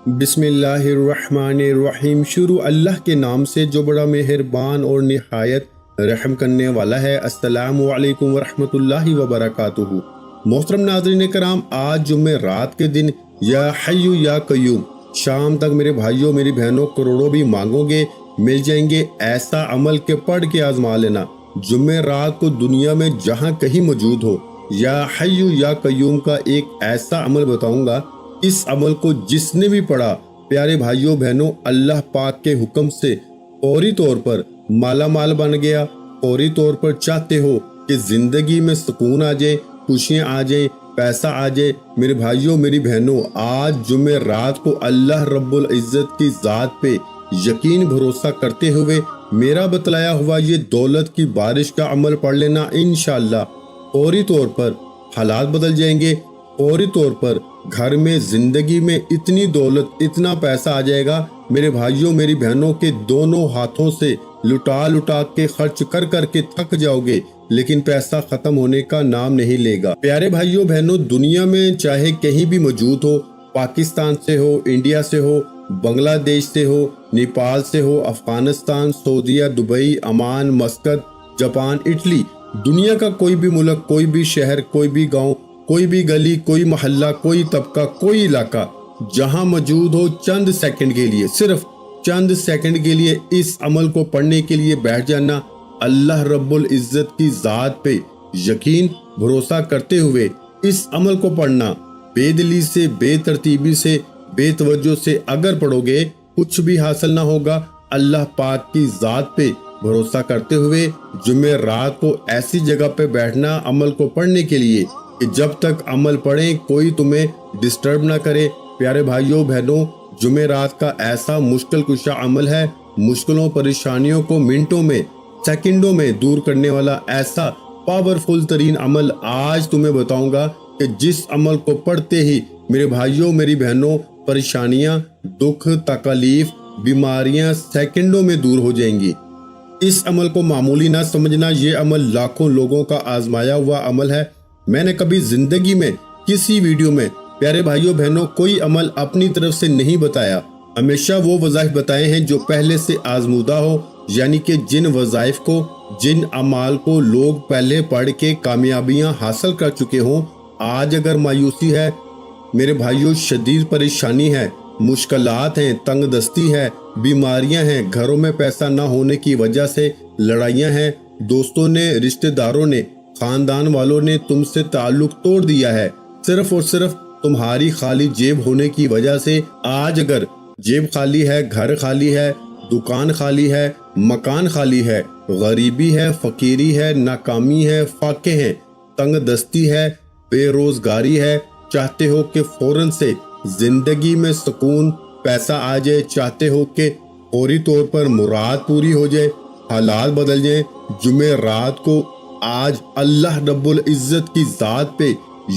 بسم اللہ الرحمن الرحیم۔ شروع اللہ کے نام سے جو بڑا مہربان اور نہایت رحم کرنے والا ہے۔ السلام علیکم ورحمۃ اللہ وبرکاتہ۔ محترم ناظرین کرام، آج جمعہ رات کے دن یا حی یا قیوم شام تک میرے بھائیوں میری بہنوں کروڑوں بھی مانگو گے مل جائیں گے۔ ایسا عمل کے پڑھ کے آزما لینا۔ جمعہ رات کو دنیا میں جہاں کہیں موجود ہو، یا حی یا قیوم کا ایک ایسا عمل بتاؤں گا، اس عمل کو جس نے بھی پڑھا پیارے بھائیوں بہنوں، اللہ پاک کے حکم سے فوری طور پر مالا مال بن گیا۔ فوری طور پر چاہتے ہو کہ زندگی میں سکون آ جائے، خوشیاں آ جائیں، پیسہ آ جائے، میرے بھائیوں میری بہنوں، آج جمعہ رات کو اللہ رب العزت کی ذات پہ یقین بھروسہ کرتے ہوئے میرا بتلایا ہوا یہ دولت کی بارش کا عمل پڑھ لینا۔ انشاءاللہ فوری طور پر حالات بدل جائیں گے۔ فوری طور پر گھر میں زندگی میں اتنی دولت اتنا پیسہ آ جائے گا میرے بھائیوں میری بہنوں کے دونوں ہاتھوں سے لٹا کے خرچ کر کے تھک جاؤ گے، لیکن پیسہ ختم ہونے کا نام نہیں لے گا۔ پیارے بھائیوں بہنوں، دنیا میں چاہے کہیں بھی موجود ہو، پاکستان سے ہو، انڈیا سے ہو، بنگلہ دیش سے ہو، نیپال سے ہو، افغانستان، سعودیہ، Dubai, Oman, Muscat, Japan, Italy, دنیا کا کوئی بھی ملک، کوئی بھی شہر، کوئی بھی گاؤں، کوئی بھی گلی، کوئی محلہ، کوئی طبقہ، کوئی علاقہ جہاں موجود ہو، چند سیکنڈ کے لیے، صرف چند سیکنڈ کے لیے اس عمل کو پڑھنے کے لیے بیٹھ جانا۔ اللہ رب العزت کی ذات پہ یقین بھروسہ کرتے ہوئے اس عمل کو پڑھنا۔ بے دلی سے، بے ترتیبی سے، بے توجہ سے اگر پڑھو گے کچھ بھی حاصل نہ ہوگا۔ اللہ پاک کی ذات پہ بھروسہ کرتے ہوئے جمعہ رات کو ایسی جگہ پہ بیٹھنا عمل کو پڑھنے کے لیے کہ جب تک عمل پڑھیں کوئی تمہیں ڈسٹرب نہ کرے۔ پیارے بھائیوں بہنوں، جمعہ رات کا ایسا مشکل کشا عمل ہے، مشکلوں پریشانیوں کو منٹوں میں، سیکنڈوں میں دور کرنے والا ایسا پاورفل ترین عمل آج تمہیں بتاؤں گا کہ جس عمل کو پڑھتے ہی میرے بھائیوں میری بہنوں پریشانیاں، دکھ، تکلیف، بیماریاں سیکنڈوں میں دور ہو جائیں گی۔ اس عمل کو معمولی نہ سمجھنا، یہ عمل لاکھوں لوگوں کا آزمایا ہوا عمل ہے۔ میں نے کبھی زندگی میں کسی ویڈیو میں پیارے بھائیوں بہنوں کوئی عمل اپنی طرف سے نہیں بتایا، ہمیشہ وہ وظائف بتائے ہیں جو پہلے سے آزمودہ ہو، یعنی کہ جن وظائف کو، جن اعمال کو لوگ پہلے پڑھ کے کامیابیاں حاصل کر چکے ہوں۔ آج اگر مایوسی ہے میرے بھائیوں، شدید پریشانی ہے، مشکلات ہیں، تنگ دستی ہے، بیماریاں ہیں، گھروں میں پیسہ نہ ہونے کی وجہ سے لڑائیاں ہیں، دوستوں نے، رشتہ داروں نے، خاندان والوں نے تم سے تعلق توڑ دیا ہے، صرف اور صرف تمہاری خالی جیب ہونے کی وجہ سے۔ آج اگر جیب خالی ہے، گھر خالی ہے، دکان خالی ہے، مکان خالی ہے، غریبی ہے، فقیری ہے، ناکامی ہے، فاقے ہیں، تنگ دستی ہے، بے روزگاری ہے، چاہتے ہو کہ فوراً سے زندگی میں سکون، پیسہ آ جائے، چاہتے ہو کہ فوری طور پر مراد پوری ہو جائے، حالات بدل جائیں، جمعہ رات کو آج اللہ رب العزت کی ذات پہ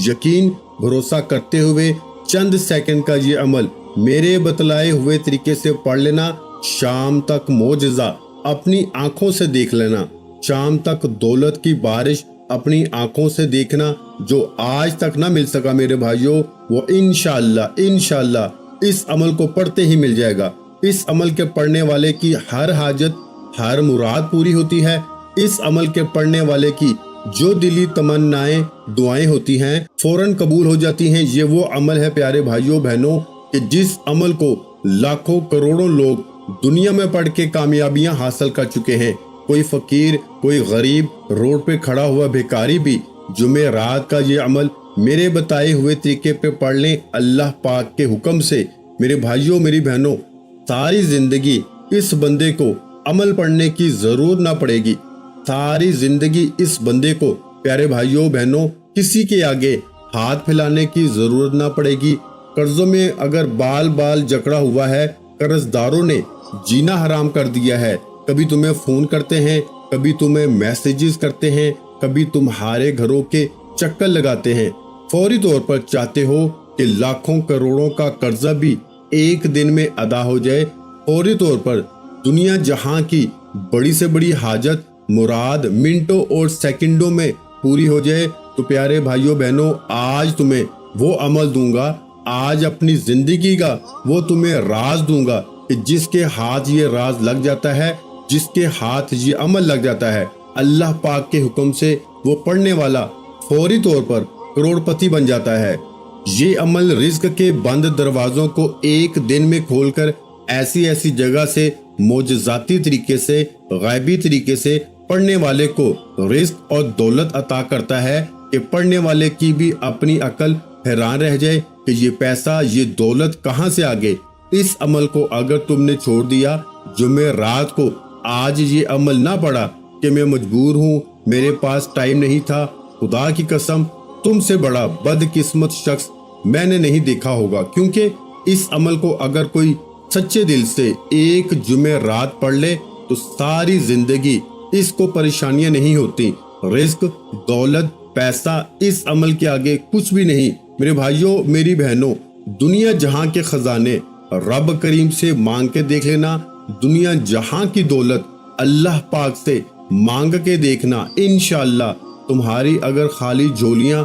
یقین بھروسہ کرتے ہوئے چند سیکنڈ کا یہ عمل میرے بتلائے ہوئے طریقے سے پڑھ لینا۔ شام تک معجزہ اپنی آنکھوں سے دیکھ لینا، شام تک دولت کی بارش اپنی آنکھوں سے دیکھنا۔ جو آج تک نہ مل سکا میرے بھائیوں، وہ انشاءاللہ اس عمل کو پڑھتے ہی مل جائے گا۔ اس عمل کے پڑھنے والے کی ہر حاجت، ہر مراد پوری ہوتی ہے۔ اس عمل کے پڑھنے والے کی جو دلی تمنائیں، دعائیں ہوتی ہیں، فوراً قبول ہو جاتی ہیں۔ یہ وہ عمل ہے پیارے بھائیوں بہنوں کہ جس عمل کو لاکھوں کروڑوں لوگ دنیا میں پڑھ کے کامیابیاں حاصل کر چکے ہیں۔ کوئی فقیر، کوئی غریب، روڈ پہ کھڑا ہوا بھیکاری بھی جمعہ رات کا یہ عمل میرے بتائے ہوئے طریقے پہ پڑھ لیں اللہ پاک کے حکم سے۔ میرے بھائیوں میری بہنوں، ساری زندگی اس بندے کو عمل پڑھنے کی ضرورت نہ پڑے گی۔ ساری زندگی اس بندے کو پیارے بھائیوں بہنوں کسی کے آگے ہاتھ پھیلانے کی ضرورت نہ پڑے گی۔ قرضوں میں اگر بال جکڑا ہوا ہے، قرض داروں نے جینا حرام کر دیا ہے، کبھی تمہیں فون کرتے ہیں، کبھی تمہیں میسیجز کرتے ہیں، کبھی تمہارے گھروں کے چکر لگاتے ہیں، فوری طور پر چاہتے ہو کہ لاکھوں کروڑوں کا قرضہ بھی ایک دن میں ادا ہو جائے، فوری طور پر دنیا جہاں کی بڑی سے بڑی حاجت، مراد منٹوں اور سیکنڈوں میں پوری ہو جائے، تو پیارے بھائیوں بہنوں آج تمہیں وہ عمل دوں گا آج اپنی زندگی کا وہ تمہیں راز دوں گا کہ جس کے ہاتھ یہ راز لگ جاتا ہے، جس کے ہاتھ یہ عمل لگ جاتا ہے، اللہ پاک کے حکم سے وہ پڑھنے والا فوری طور پر کروڑ پتی بن جاتا ہے۔ یہ عمل رزق کے بند دروازوں کو ایک دن میں کھول کر ایسی ایسی جگہ سے معجزاتی طریقے سے، غیبی طریقے سے پڑھنے والے کو رزق اور دولت عطا کرتا ہے کہ پڑھنے والے کی بھی اپنی عقل حیران رہ جائے کہ یہ پیسہ، یہ دولت کہاں سے آ گئے۔ اس عمل کو اگر تم نے چھوڑ دیا، جمعرات کو آج یہ عمل نہ پڑا کہ میں مجبور ہوں، میرے پاس ٹائم نہیں تھا، خدا کی قسم تم سے بڑا بدقسمت شخص میں نے نہیں دیکھا ہوگا، کیونکہ اس عمل کو اگر کوئی سچے دل سے ایک جمعرات پڑھ لے تو ساری زندگی اس کو پریشانیاں نہیں ہوتی۔ رزق، دولت، پیسہ اس عمل کے آگے کچھ بھی نہیں۔ میرے بھائیوں، میری بہنوں، دنیا جہاں کے خزانے رب کریم سے مانگ کے دیکھ لینا، دنیا جہاں کی دولت اللہ پاک سے مانگ کے دیکھنا، انشاءاللہ تمہاری اگر خالی جھولیاں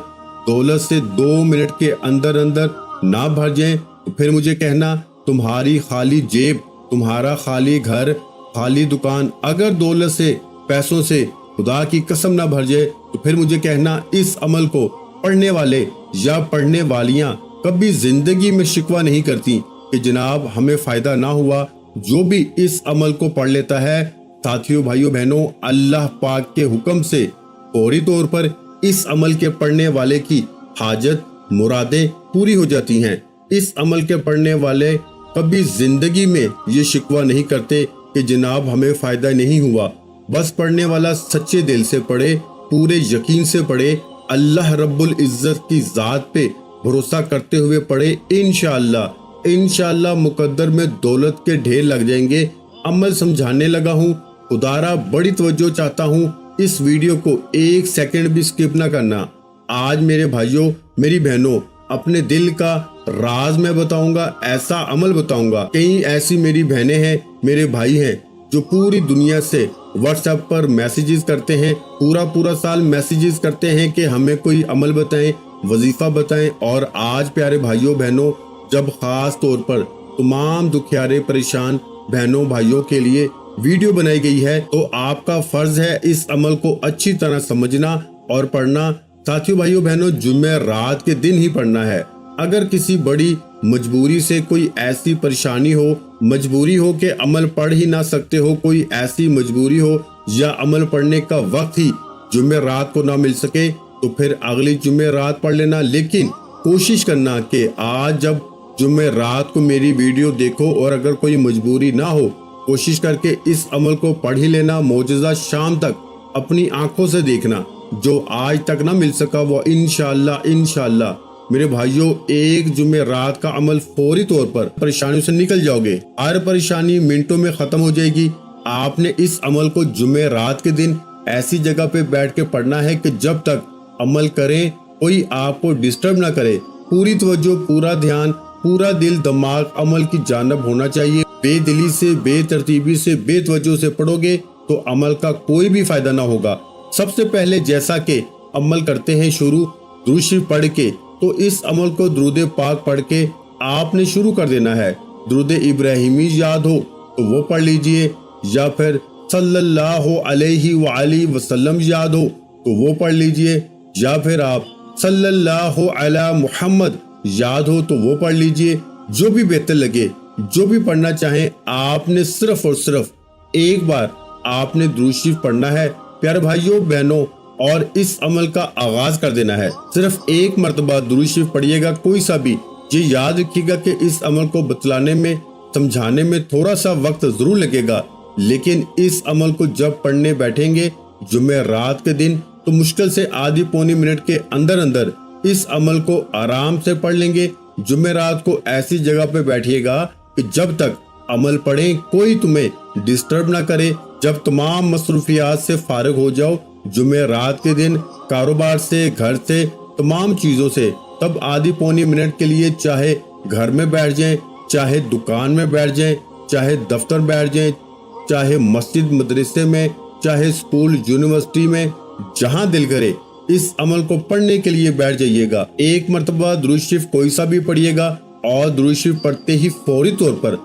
دولت سے 2 منٹ کے اندر اندر نہ بھر جائیں تو پھر مجھے کہنا تمہاری خالی جیب، تمہارا خالی گھر، خالی دکان اگر دولت سے، پیسوں سے خدا کی قسم نہ بھر جائے تو پھر مجھے کہنا اس عمل کو پڑھنے والے یا پڑھنے والیاں کبھی زندگی میں شکوہ نہیں کرتی کہ جناب ہمیں فائدہ نہ ہوا۔ جو بھی اس عمل کو پڑھ لیتا ہے، ساتھیوں، بھائیوں، بہنوں، اللہ پاک کے حکم سے فوری طور پر اس عمل کے پڑھنے والے کی حاجت، مرادیں پوری ہو جاتی ہیں۔ اس عمل کے پڑھنے والے کبھی زندگی میں یہ شکوہ نہیں کرتے کہ جناب ہمیں فائدہ نہیں ہوا۔ بس پڑھنے والا سچے دل سے پڑھے، پورے یقین سے پڑھے، اللہ رب العزت کی ذات پہ بھروسہ کرتے ہوئے پڑھے، انشاءاللہ مقدر میں دولت کے ڈھیر لگ جائیں گے۔ عمل سمجھانے لگا ہوں، خدارا بڑی توجہ چاہتا ہوں، اس ویڈیو کو 1 سیکنڈ بھی سکپ نہ کرنا۔ آج میرے بھائیوں، میری بہنوں، اپنے دل کا راز میں بتاؤں گا، ایسا عمل بتاؤں گا۔ کئی ایسی میری بہنیں ہیں، میرے بھائی ہیں جو پوری دنیا سے واٹس ایپ پر میسیجز کرتے ہیں، پورا سال میسیجز کرتے ہیں کہ ہمیں کوئی عمل بتائیں، وظیفہ بتائیں۔ اور آج پیارے بھائیوں بہنوں، جب خاص طور پر تمام دکھیارے پریشان بہنوں بھائیوں کے لیے ویڈیو بنائی گئی ہے تو آپ کا فرض ہے اس عمل کو اچھی طرح سمجھنا اور پڑھنا۔ ساتھیوں، بھائیوں، بہنوں، جمعرات کے دن ہی پڑھنا ہے۔ اگر کسی بڑی مجبوری سے کوئی ایسی پریشانی ہو، مجبوری ہو کہ عمل پڑھ ہی نہ سکتے ہو، کوئی ایسی مجبوری ہو یا عمل پڑھنے کا وقت ہی جمعرات کو نہ مل سکے تو پھر اگلی جمعرات پڑھ لینا، لیکن کوشش کرنا کہ آج جب جمعرات کو میری ویڈیو دیکھو اور اگر کوئی مجبوری نہ ہو، کوشش کر کے اس عمل کو پڑھ ہی لینا۔ معجزہ شام تک اپنی آنکھوں سے دیکھنا، جو آج تک نہ مل سکا وہ انشاءاللہ میرے بھائیوں ایک جمعرات کا عمل فوری طور پر پریشانیوں سے نکل جاؤ گے۔ ہر پریشانی منٹوں میں ختم ہو جائے گی۔ آپ نے اس عمل کو جمعرات کے دن ایسی جگہ پہ بیٹھ کے پڑھنا ہے کہ جب تک عمل کریں کوئی آپ کو ڈسٹرب نہ کرے۔ پوری توجہ، پورا دھیان، پورا دل دماغ عمل کی جانب ہونا چاہیے۔ بے دلی سے، بے ترتیبی سے، بے توجہ سے پڑھو گے تو عمل کا کوئی بھی فائدہ نہ ہوگا۔ سب سے پہلے جیسا کہ عمل کرتے ہیں شروع درود شریف پڑھ کے، تو اس عمل کو درود پاک پڑھ کے آپ نے شروع کر دینا ہے۔ درود ابراہیمی یاد ہو تو وہ پڑھ لیجئے، یا پھر صلی اللہ علیہ وآلہ وسلم یاد ہو تو وہ پڑھ لیجئے، یا پھر آپ صلی اللہ علی محمد یاد ہو تو وہ پڑھ لیجئے۔ جو بھی بہتر لگے، جو بھی پڑھنا چاہیں، آپ نے صرف اور صرف ایک بار آپ نے درود شریف پڑھنا ہے پیارے بھائیوں بہنوں، اور اس عمل کا آغاز کر دینا ہے۔ صرف ایک مرتبہ درود شریف پڑھیے گا، کوئی سا بھی۔ یہ یاد رکھیے گا کہ اس عمل کو بتلانے میں، سمجھانے میں تھوڑا سا وقت ضرور لگے گا، لیکن اس عمل کو جب پڑھنے بیٹھیں گے جمعرات کے دن تو مشکل سے آدھی پونی منٹ کے اندر اندر اس عمل کو آرام سے پڑھ لیں گے۔ جمعرات کو ایسی جگہ پہ بیٹھیے گا کہ جب تک عمل پڑھیں کوئی تمہیں ڈسٹرب نہ کرے۔ جب تمام مصروفیات سے فارغ ہو جاؤ جمعرات کے دن، کاروبار سے، گھر سے، تمام چیزوں سے، تب آدھی پونی منٹ کے لیے چاہے گھر میں بیٹھ جائیں، چاہے دکان میں بیٹھ جائیں، چاہے دفتر بیٹھ جائیں، چاہے مسجد مدرسے میں، چاہے اسکول یونیورسٹی میں، جہاں دل کرے اس عمل کو پڑھنے کے لیے بیٹھ جائیے گا۔ ایک مرتبہ درود شریف کوئی سا بھی پڑھیے گا اور درود شریف پڑھتے ہی فوری طور پر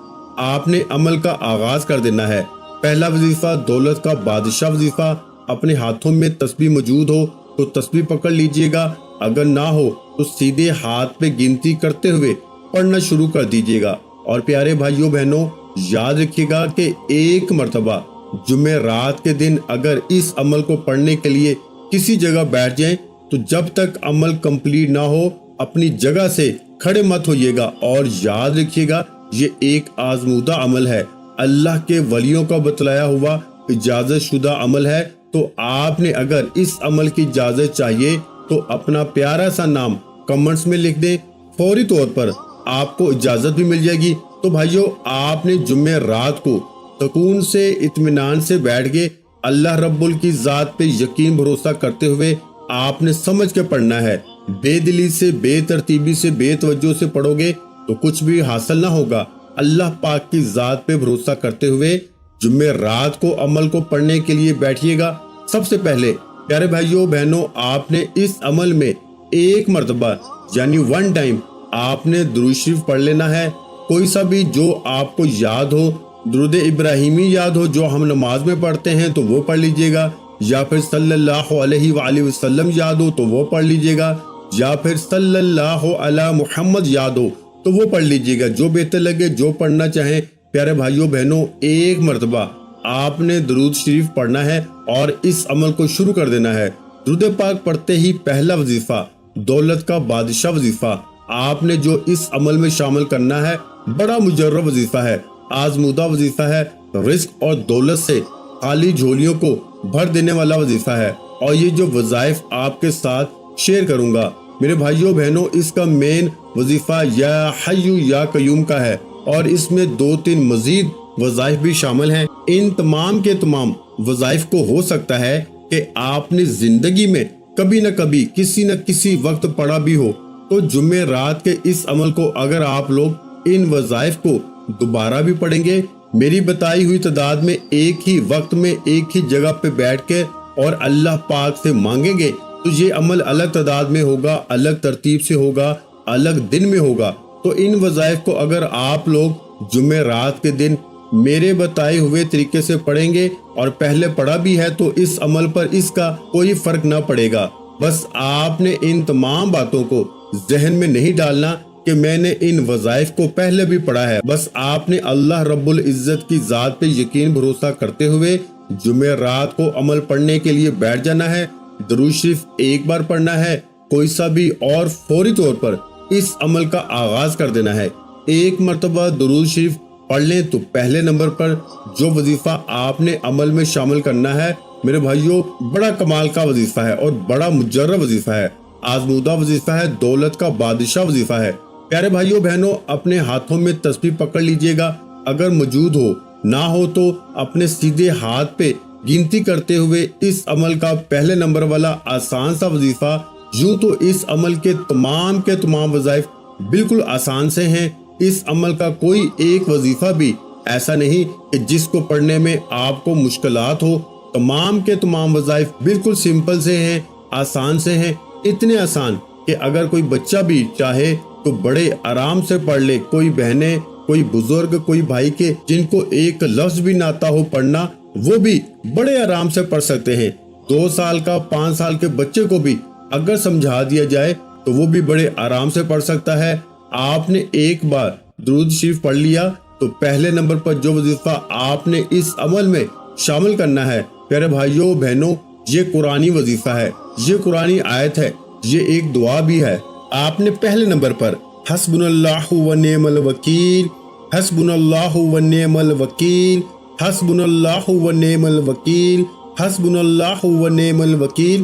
آپ نے عمل کا آغاز کر دینا ہے۔ پہلا وظیفہ دولت کا بادشاہ وظیفہ۔ اپنے ہاتھوں میں تسبیح موجود ہو تو تسبیح پکڑ لیجئے گا، اگر نہ ہو تو سیدھے ہاتھ پہ گنتی کرتے ہوئے پڑھنا شروع کر دیجئے گا۔ اور پیارے بھائیوں بہنوں، یاد رکھیے گا کہ ایک مرتبہ جمعہ رات کے دن اگر اس عمل کو پڑھنے کے لیے کسی جگہ بیٹھ جائیں تو جب تک عمل کمپلیٹ نہ ہو اپنی جگہ سے کھڑے مت ہوئیے گا۔ اور یاد رکھیے گا یہ ایک آزمودہ عمل ہے، اللہ کے ولیوں کا بتلایا ہوا اجازت شدہ عمل ہے۔ تو آپ نے اگر اس عمل کی اجازت چاہیے تو اپنا پیارا سا نام کمنٹس میں لکھ دیں، فوری طور پر آپ کو اجازت بھی مل جائے گی۔ تو بھائیوں، آپ نے جمعہ رات کو سکون سے اطمینان سے بیٹھ کے اللہ رب ال کی ذات پہ یقین بھروسہ کرتے ہوئے آپ نے سمجھ کے پڑھنا ہے۔ بے دلی سے، بے ترتیبی سے، بے توجہ سے پڑھو گے تو کچھ بھی حاصل نہ ہوگا۔ اللہ پاک کی ذات پہ بھروسہ کرتے ہوئے جمعہ رات کو عمل کو پڑھنے کے لیے بیٹھیے گا۔ سب سے پہلے پیارے بھائیوں بہنوں، آپ نے اس عمل میں ایک مرتبہ یعنی ون ٹائم آپ نے درود شریف پڑھ لینا ہے، کوئی سا بھی جو آپ کو یاد ہو۔ درود ابراہیمی یاد ہو جو ہم نماز میں پڑھتے ہیں تو وہ پڑھ لیجئے گا، یا پھر صلی اللہ علیہ وآلہ وسلم یاد ہو تو وہ پڑھ لیجئے گا، یا پھر صلی اللہ علی محمد یاد ہو تو وہ پڑھ لیجئے گا، جو بہتر لگے، جو پڑھنا چاہیں۔ پیارے بھائیوں بہنوں، ایک مرتبہ آپ نے درود شریف پڑھنا ہے اور اس عمل کو شروع کر دینا ہے۔ درود پاک پڑھتے ہی پہلا وظیفہ دولت کا بادشاہ وظیفہ آپ نے جو اس عمل میں شامل کرنا ہے، بڑا مجرب وظیفہ ہے، آزمودہ وظیفہ ہے، رزق اور دولت سے خالی جھولیوں کو بھر دینے والا وظیفہ ہے۔ اور یہ جو وظائف آپ کے ساتھ شیئر کروں گا میرے بھائیوں بہنوں، اس کا مین وظیفہ یا حی یا قیوم کا ہے، اور اس میں 2-3 مزید وظائف بھی شامل ہیں۔ ان تمام کے تمام وظائف کو ہو سکتا ہے کہ آپ نے زندگی میں کبھی نہ کبھی کسی نہ کسی وقت پڑھا بھی ہو، تو جمعہ رات کے اس عمل کو اگر آپ لوگ ان وظائف کو دوبارہ بھی پڑھیں گے میری بتائی ہوئی تعداد میں، ایک ہی وقت میں ایک ہی جگہ پہ بیٹھ کے اور اللہ پاک سے مانگیں گے، تو یہ عمل الگ تعداد میں ہوگا، الگ ترتیب سے ہوگا، الگ دن میں ہوگا۔ تو ان وظائف کو اگر آپ لوگ جمعہ رات کے دن میرے بتائے ہوئے طریقے سے پڑھیں گے اور پہلے پڑھا بھی ہے تو اس عمل پر اس کا کوئی فرق نہ پڑے گا۔ بس آپ نے ان تمام باتوں کو ذہن میں نہیں ڈالنا کہ میں نے ان وظائف کو پہلے بھی پڑھا ہے، بس آپ نے اللہ رب العزت کی ذات پہ یقین بھروسہ کرتے ہوئے جمعہ رات کو عمل پڑھنے کے لیے بیٹھ جانا ہے۔ درود شریف ایک بار پڑھنا ہے کوئی سا بھی، اور فوری طور پر اس عمل کا آغاز کر دینا ہے۔ ایک مرتبہ درود شریف پڑھ لیں تو پہلے نمبر پر جو وظیفہ آپ نے عمل میں شامل کرنا ہے میرے بھائیوں، بڑا کمال کا وظیفہ ہے اور بڑا مجرب وظیفہ ہے، آزمودہ وظیفہ ہے، دولت کا بادشاہ وظیفہ ہے۔ پیارے بھائیوں بہنوں، اپنے ہاتھوں میں تسبیح پکڑ لیجئے گا، اگر موجود ہو، نہ ہو تو اپنے سیدھے ہاتھ پہ گنتی کرتے ہوئے اس عمل کا پہلے نمبر والا آسان سا وظیفہ۔ یوں تو اس عمل کے تمام وظائف بالکل آسان سے ہیں، اس عمل کا کوئی ایک وظیفہ بھی ایسا نہیں کہ جس کو پڑھنے میں آپ کو مشکلات ہو، تمام وظائف بالکل سمپل سے ہیں، آسان سے ہیں، اتنے آسان کہ اگر کوئی بچہ بھی چاہے تو بڑے آرام سے پڑھ لے، کوئی بہنیں، کوئی بزرگ، کوئی بھائی کے جن کو ایک لفظ بھی نہ آتا ہو پڑھنا، وہ بھی بڑے آرام سے پڑھ سکتے ہیں۔ 2 سال کا 5 سال کے بچے کو بھی اگر سمجھا دیا جائے تو وہ بھی بڑے آرام سے پڑھ سکتا ہے۔ آپ نے ایک بار درود شریف پڑھ لیا تو پہلے نمبر پر جو وظیفہ آپ نے اس عمل میں شامل کرنا ہے پیارے بھائیوں بہنوں، یہ قرآنی وظیفہ ہے، یہ قرآنی آیت ہے، یہ ایک دعا بھی ہے۔ آپ نے پہلے نمبر پر حسبنا اللہ و نعم الوکیل، حسبنا اللہ و نعم الوکیل، حسبنا اللہ و نعم الوکیل، حسبنا اللہ و نعم الوکیل،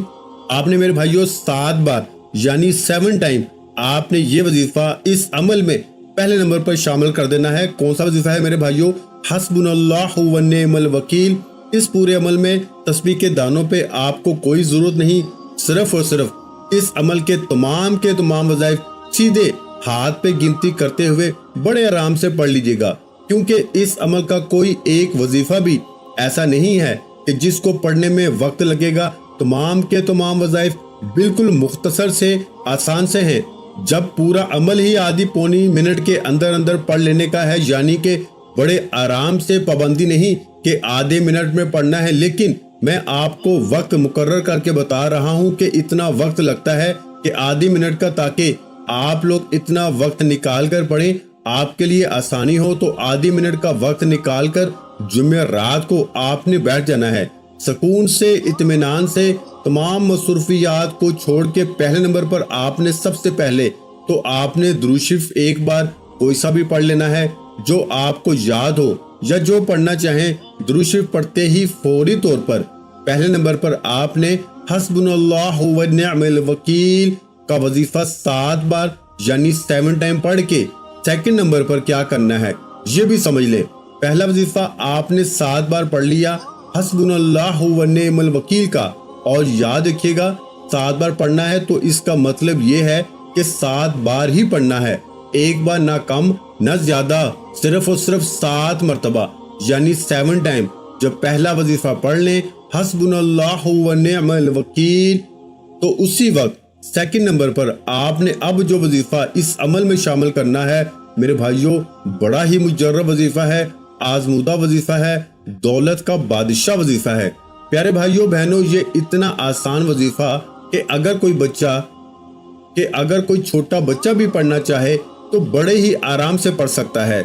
آپ نے میرے بھائیوں 7 بار یعنی 7 ٹائم آپ نے یہ وظیفہ اس عمل میں پہلے نمبر پر شامل کر دینا ہے۔ کون سا وظیفہ ہے میرے بھائیوں؟ حسبنا اللہ و نعم الوکیل۔ اس پورے عمل میں تسبیح کے دانوں پہ آپ کو کوئی ضرورت نہیں، صرف اور صرف اس عمل کے تمام وظائف سیدھے ہاتھ پہ گنتی کرتے ہوئے بڑے آرام سے پڑھ لیجئے گا، کیونکہ اس عمل کا کوئی ایک وظیفہ بھی ایسا نہیں ہے کہ جس کو پڑھنے میں وقت لگے گا۔ تمام وظائف بالکل مختصر سے آسان سے ہیں۔ جب پورا عمل ہی آدھی پونی منٹ کے اندر اندر پڑھ لینے کا ہے، یعنی کہ بڑے آرام سے، پابندی نہیں کہ آدھے منٹ میں پڑھنا ہے، لیکن میں آپ کو وقت مقرر کر کے بتا رہا ہوں کہ اتنا وقت لگتا ہے کہ آدھی منٹ کا، تاکہ آپ لوگ اتنا وقت نکال کر پڑھیں، آپ کے لیے آسانی ہو۔ تو آدھی منٹ کا وقت نکال کر جمعہ رات کو آپ نے بیٹھ جانا ہے، سکون سے، اطمینان سے، تمام مصروفیات کو چھوڑ کے۔ پہلے نمبر پر آپ نے سب سے پہلے تو آپ نے درود شریف ایک بار کوئی سا بھی پڑھ لینا ہے جو آپ کو یاد ہو، یا جو پڑھنا چاہیں۔ درود شریف پڑھتے ہی فوری طور پر پہلے نمبر پر آپ نے حسبنا اللہ و نعم الوکیل کا وظیفہ 7 بار یعنی 7 ٹائم پڑھ کے سیکنڈ نمبر پر کیا کرنا ہے یہ بھی سمجھ لیں۔ پہلا وظیفہ آپ نے 7 بار پڑھ لیا حسبنا اللہ و نعم الوکیل کا، اور یاد رکھیے گا 7 بار پڑھنا ہے تو اس کا مطلب یہ ہے کہ 7 بار ہی پڑھنا ہے، ایک بار نہ کم نہ زیادہ، صرف اور صرف 7 مرتبہ یعنی 7 ٹائم۔ جب پہلا وظیفہ پڑھ لیں حسبنا اللہ و نعم الوکیل، تو اسی وقت سیکنڈ نمبر پر آپ نے اب جو وظیفہ اس عمل میں شامل کرنا ہے میرے بھائیوں، بڑا ہی مجرب وظیفہ ہے، آزمودہ وظیفہ ہے، دولت کا بادشاہ وظیفہ ہے۔ پیارے بھائیوں بہنوں، یہ اتنا آسان وظیفہ کہ اگر کوئی چھوٹا بچہ بھی پڑھنا چاہے تو بڑے ہی آرام سے پڑھ سکتا ہے۔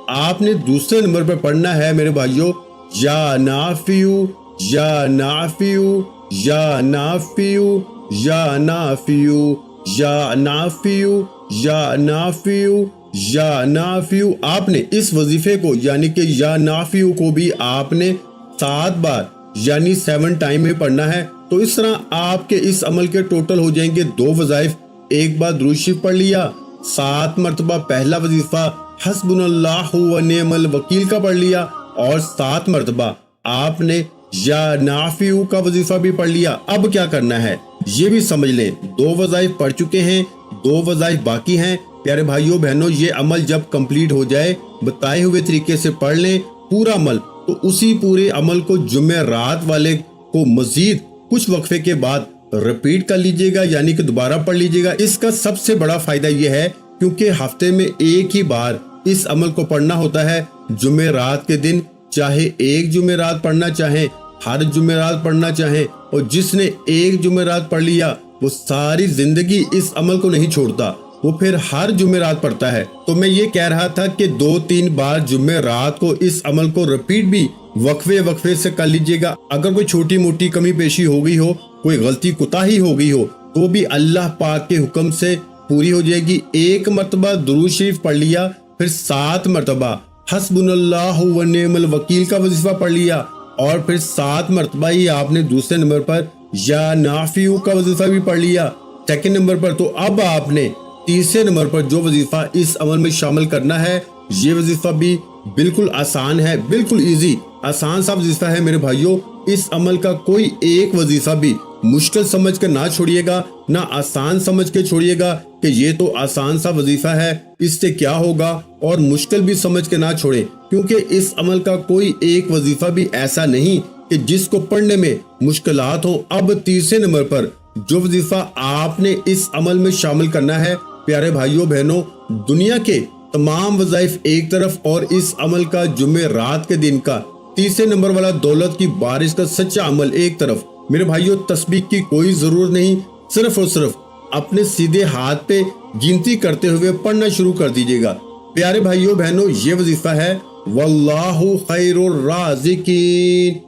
آپ نے دوسرے نمبر پہ پڑھنا ہے میرے بھائیوں، یا نافیو یا نافیو یا نافیو یا نافیو یا نافیو یا نافیو یا نافیو۔ آپ نے اس وظیفے کو یعنی کہ یا نافیو کو بھی آپ نے 7 بار یعنی 7 ٹائم میں پڑھنا ہے۔ تو اس طرح آپ کے اس عمل کے ٹوٹل ہو جائیں گے 2 وظائف۔ ایک بار درود شریف پڑھ لیا، 7 مرتبہ پہلا وظیفہ حسبنا اللہ و نعم الوکیل کا پڑھ لیا، اور 7 مرتبہ آپ نے یا نافیو کا وظیفہ بھی پڑھ لیا۔ اب کیا کرنا ہے یہ بھی سمجھ لیں۔ 2 وظائف پڑھ چکے ہیں، 2 وظائف باقی ہیں۔ پیارے بھائیوں بہنوں، یہ عمل جب کمپلیٹ ہو جائے بتائے ہوئے طریقے سے پڑھ لیں پورا عمل، تو اسی پورے عمل کو جمعہ رات والے کو مزید کچھ وقفے کے بعد ریپیٹ کر لیجئے گا، یعنی کہ دوبارہ پڑھ لیجئے گا۔ اس کا سب سے بڑا فائدہ یہ ہے کیونکہ ہفتے میں ایک ہی بار اس عمل کو پڑھنا ہوتا ہے جمعہ رات کے دن، چاہے ایک جمعہ رات پڑھنا چاہیں، ہر جمعہ رات پڑھنا چاہیں، اور جس نے ایک جمعہ رات پڑھ لیا وہ ساری زندگی اس عمل کو نہیں چھوڑتا، وہ پھر ہر جمعہ رات پڑھتا ہے۔ تو میں یہ کہہ رہا تھا کہ 2-3 بار جمعہ رات کو اس عمل کو ریپیٹ بھی وقفے سے کر لیجئے گا۔ اگر کوئی چھوٹی موٹی کمی پیشی ہو گئی ہو، کوئی غلطی کوتاہی ہو گئی ہو، تو بھی اللہ پاک کے حکم سے پوری ہو جائے گی۔ ایک مرتبہ درود شریف پڑھ لیا، پھر 7 مرتبہ حسبنا اللہ و نعم الوکیل کا وظیفہ پڑھ لیا، اور پھر 7 مرتبہ ہی آپ نے دوسرے نمبر پر یا نافیو کا وظیفہ بھی پڑھ لیا سیکنڈ نمبر پر۔ تو اب آپ نے تیسرے نمبر پر جو وظیفہ اس عمل میں شامل کرنا ہے، یہ وظیفہ بھی بالکل آسان ہے، بالکل ایزی، آسان سا وظیفہ ہے میرے بھائیوں۔ اس عمل کا کوئی ایک وظیفہ بھی مشکل سمجھ کر نہ چھوڑیے گا، نہ آسان سمجھ کے چھوڑیے گا کہ یہ تو آسان سا وظیفہ ہے، اس سے کیا ہوگا، اور مشکل بھی سمجھ کے نہ چھوڑیں، کیونکہ اس عمل کا کوئی ایک وظیفہ بھی ایسا نہیں کہ جس کو پڑھنے میں مشکلات ہوں۔ اب تیسرے نمبر پر جو وظیفہ آپ نے اس عمل میں شامل کرنا ہے پیارے بھائیوں بہنوں، دنیا کے تمام وظائف ایک طرف اور اس عمل کا جمعہ رات کے دن کا تیسرے نمبر والا دولت کی بارش کا سچا عمل ایک طرف۔ میرے بھائیوں تسبیح کی کوئی ضرورت نہیں، صرف اور صرف اپنے سیدھے ہاتھ پہ گنتی کرتے ہوئے پڑھنا شروع کر دیجیے گا۔ پیارے بھائیوں بہنوں، یہ وظیفہ ہے واللہ خیر الرازقین۔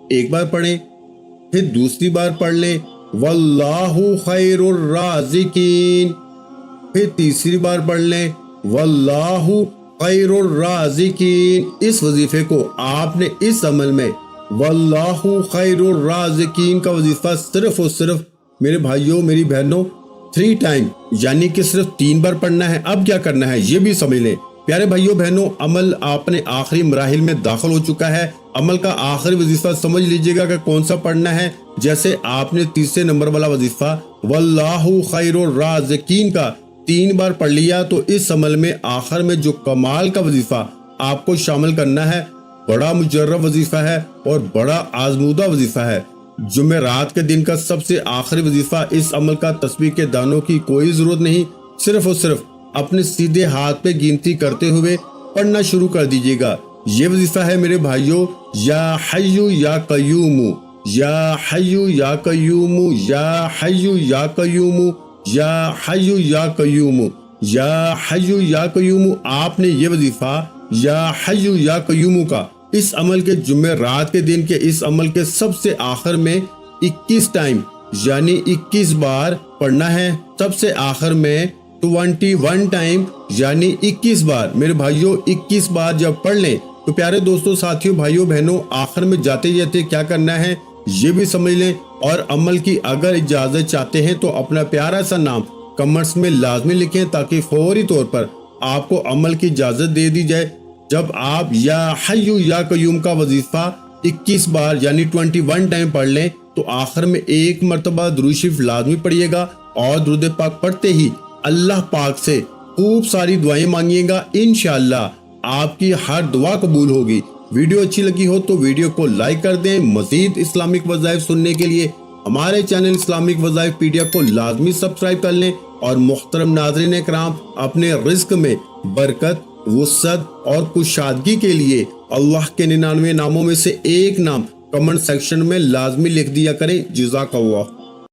ایک بار پڑھیں، پھر دوسری بار پڑھ لیں واللہ خیر الرازقین، پھر تیسری بار پڑھ لیں واللہ خیر الرازقین۔ اس وظیفے کو آپ نے اس عمل میں واللہ خیر الرازقین کا وظیفہ صرف اور صرف میرے بھائیوں میری بہنوں 3 ٹائم یعنی کہ صرف 3 بار پڑھنا ہے۔ اب کیا کرنا ہے یہ بھی سمجھ لیں پیارے بھائیوں بہنوں، عمل آپ نے آخری مراحل میں داخل ہو چکا ہے۔ عمل کا آخری وظیفہ سمجھ لیجئے گا کہ کون سا پڑھنا ہے۔ جیسے آپ نے تیسرے نمبر والا وظیفہ واللہ خیر الرازقین کا 3 بار پڑھ لیا، تو اس عمل میں آخر میں جو کمال کا وظیفہ آپ کو شامل کرنا ہے، بڑا مجرب وظیفہ ہے اور بڑا آزمودہ وظیفہ ہے۔ جمعرات کے دن کا سب سے آخری وظیفہ اس عمل کا تسبیح کے دانوں کی کوئی ضرورت نہیں، صرف اور صرف اپنے سیدھے ہاتھ پہ گنتی کرتے ہوئے پڑھنا شروع کر دیجیے گا۔ یہ وظیفہ ہے میرے بھائیوں، یا حیو یا قیوم، یا حیو یا قیوم، یا حیو یا قیوم، یا حیو یا قیوم، یا حیو یا قیوم۔ آپ نے یہ وظیفہ یا حیو یا قیوم کا اس عمل کے جمعرات کے دن کے اس عمل کے سب سے آخر میں 21 ٹائم یعنی 21 بار پڑھنا ہے، سب سے آخر میں 21 ٹائم یعنی 21 بار۔ میرے بھائیوں 21 بار جب پڑھ لیں تو پیارے دوستوں، ساتھیوں، بھائیوں، بہنوں، آخر میں جاتے جاتے کیا کرنا ہے یہ بھی سمجھ لیں، اور عمل کی اگر اجازت چاہتے ہیں تو اپنا پیارا سا نام کمنٹس میں لازمی لکھیں تاکہ فوری طور پر آپ کو عمل کی اجازت دے دی جائے۔ جب آپ یا حیو یا قیوم کا وظیفہ 21 بار یعنی 21 ٹائم پڑھ لیں تو آخر میں ایک مرتبہ درود شریف لازمی پڑھیے گا، اور درود پاک پڑھتے ہی اللہ پاک سے خوب ساری دعائیں مانگیے گا، انشاءاللہ آپ کی ہر دعا قبول ہوگی۔ ویڈیو اچھی لگی ہو تو ویڈیو کو لائک کر دیں۔ مزید اسلامک وظائف سننے کے لیے ہمارے چینل اسلامک وظائف پیڈیا کو لازمی سبسکرائب کر لیں، اور محترم ناظرین اکرام، اپنے رزق میں برکت، وسعت اور کشادگی کے لیے اللہ کے 99 ناموں میں سے ایک نام کمنٹ سیکشن میں لازمی لکھ دیا کریں۔ جزاک اللہ۔